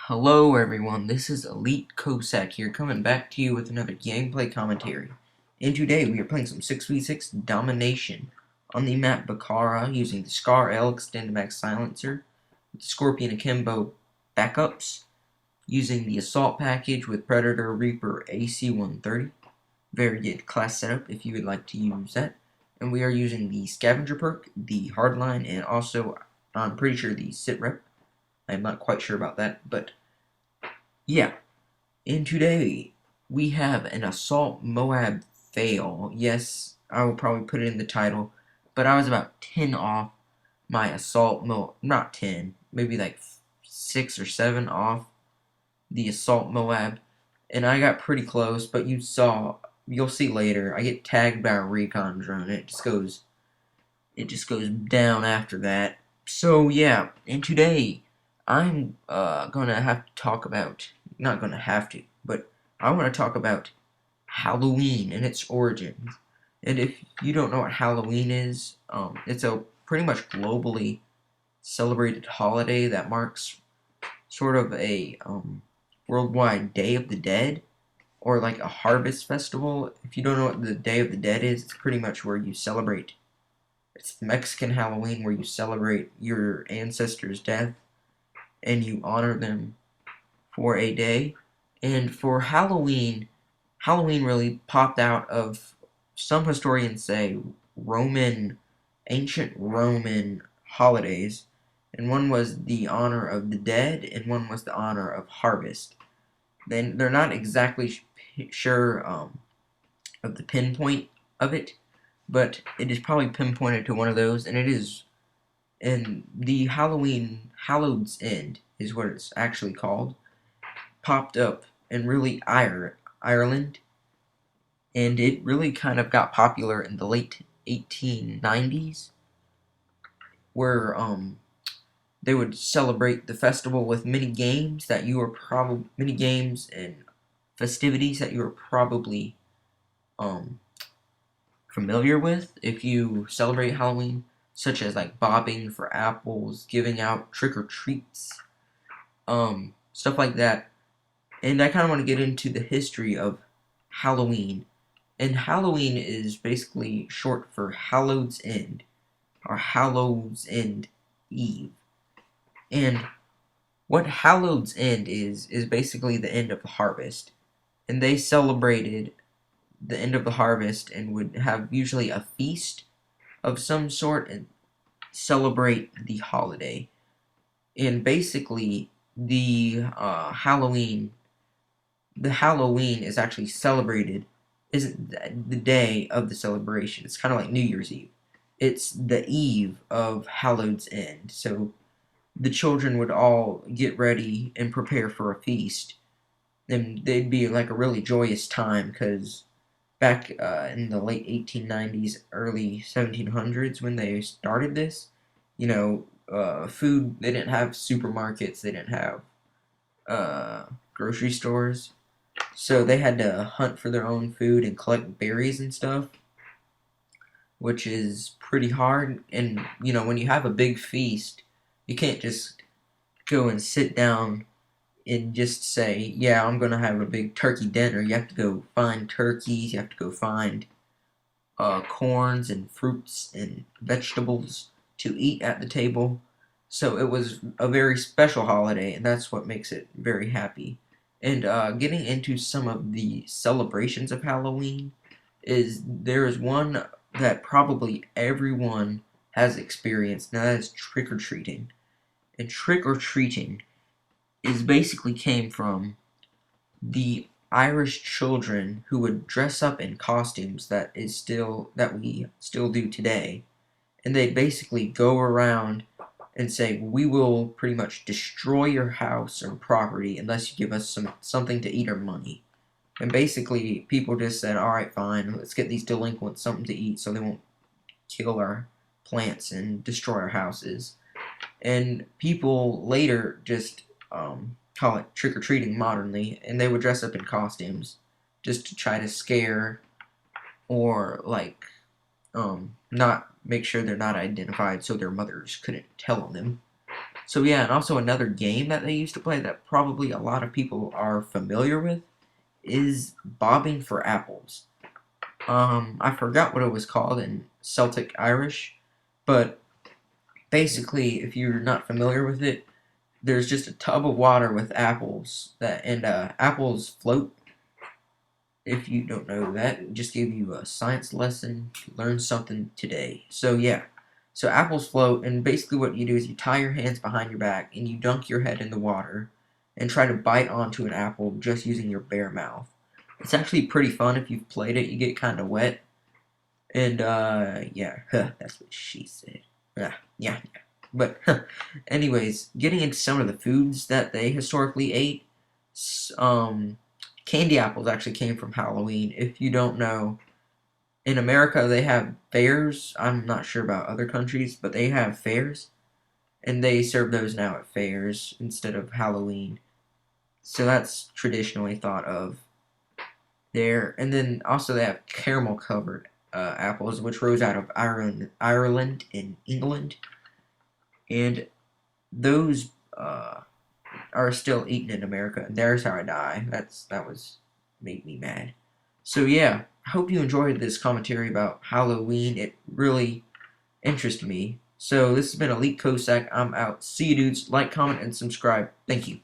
Hello everyone, this is Elite Cossack here, coming back to you with another gameplay commentary. And today we are playing some 6v6 Domination on the map Bakara using the Scar L Extended Max Silencer, with the Scorpion Akimbo backups, using the Assault package with Predator Reaper AC-130. Very good class setup if you would like to use that. And we are using the Scavenger perk, the Hardline, and also, I'm pretty sure, the Sit Rep. I'm not quite sure about that, but yeah. And today we have an Assault MOAB fail. Yes, I will probably put it in the title, but I was about 10 off my Assault not 10, maybe like 6 or 7 off the Assault MOAB, and I got pretty close, but you'll see later, I get tagged by a recon drone. It just goes down after that. So yeah, and today I'm gonna have to talk about, not gonna have to, but I want to talk about Halloween and its origins. And if you don't know what Halloween is, it's a pretty much globally celebrated holiday that marks sort of a worldwide Day of the Dead, or like a harvest festival. If you don't know what the Day of the Dead is, it's pretty much where you celebrate. It's Mexican Halloween, where you celebrate your ancestors' death and you honor them for a day. And for Halloween, Halloween really popped out of, some historians say, ancient Roman holidays. And one was the honor of the dead, and one was the honor of harvest. Then they're not exactly sure of the pinpoint of it, but it is probably pinpointed to one of those, and it is, and the Hallowed's End is what it's actually called, popped up in really Ireland, and it really kind of got popular in the late 1890s, where they would celebrate the festival with many games and festivities that you were probably familiar with if you celebrate Halloween, such as like bobbing for apples, giving out trick-or-treats, stuff like that. And I kind of want to get into the history of Halloween. And Halloween is basically short for Hallowed's End, or Hallow's End Eve. And what Hallowed's End is basically the end of the harvest. And they celebrated the end of the harvest and would have usually a feast of some sort and celebrate the holiday. And basically, the Halloween is actually celebrated, isn't the day of the celebration. It's kind of like New Year's Eve. It's the eve of Hallowed's End. So the children would all get ready and prepare for a feast. And they'd be like a really joyous time, because back in the late 1890s, early 1700s, when they started this, food, they didn't have supermarkets, they didn't have grocery stores, so they had to hunt for their own food and collect berries and stuff, which is pretty hard. And, when you have a big feast, you can't just go and sit down and just say, yeah, I'm going to have a big turkey dinner. You have to go find turkeys, you have to go find corns and fruits and vegetables to eat at the table. So it was a very special holiday, and that's what makes it very happy. And getting into some of the celebrations of Halloween, there is one that probably everyone has experienced, and that is trick-or-treating. And trick-or-treating basically came from the Irish children who would dress up in costumes that we still do today, and they basically go around and say, we will pretty much destroy your house or property unless you give us something to eat or money. And basically, people just said, alright, fine, let's get these delinquents something to eat so they won't kill our plants and destroy our houses. And people later just call it trick-or-treating modernly, and they would dress up in costumes just to try to scare, or like not make sure they're not identified so their mothers couldn't tell on them. So yeah, and also another game that they used to play that probably a lot of people are familiar with is bobbing for apples. I forgot what it was called in Celtic Irish, but basically, if you're not familiar with it, there's just a tub of water with apples and apples float. If you don't know that, just give you a science lesson. Learn something today. So yeah, so apples float, and basically what you do is you tie your hands behind your back and you dunk your head in the water and try to bite onto an apple just using your bare mouth. It's actually pretty fun if you've played it. You get kind of wet, and yeah, that's what she said. Yeah. But anyways, getting into some of the foods that they historically ate, candy apples actually came from Halloween. If you don't know, in America they have fairs. I'm not sure about other countries, but they have fairs, and they serve those now at fairs instead of Halloween. So that's traditionally thought of there. And then also they have caramel covered apples, which rose out of Ireland and England, and those are still eaten in America. And there's how I die. That was made me mad. So yeah, I hope you enjoyed this commentary about Halloween. It really interested me. So this has been Elite Cossack. I'm out. See you dudes. Like, comment, and subscribe. Thank you.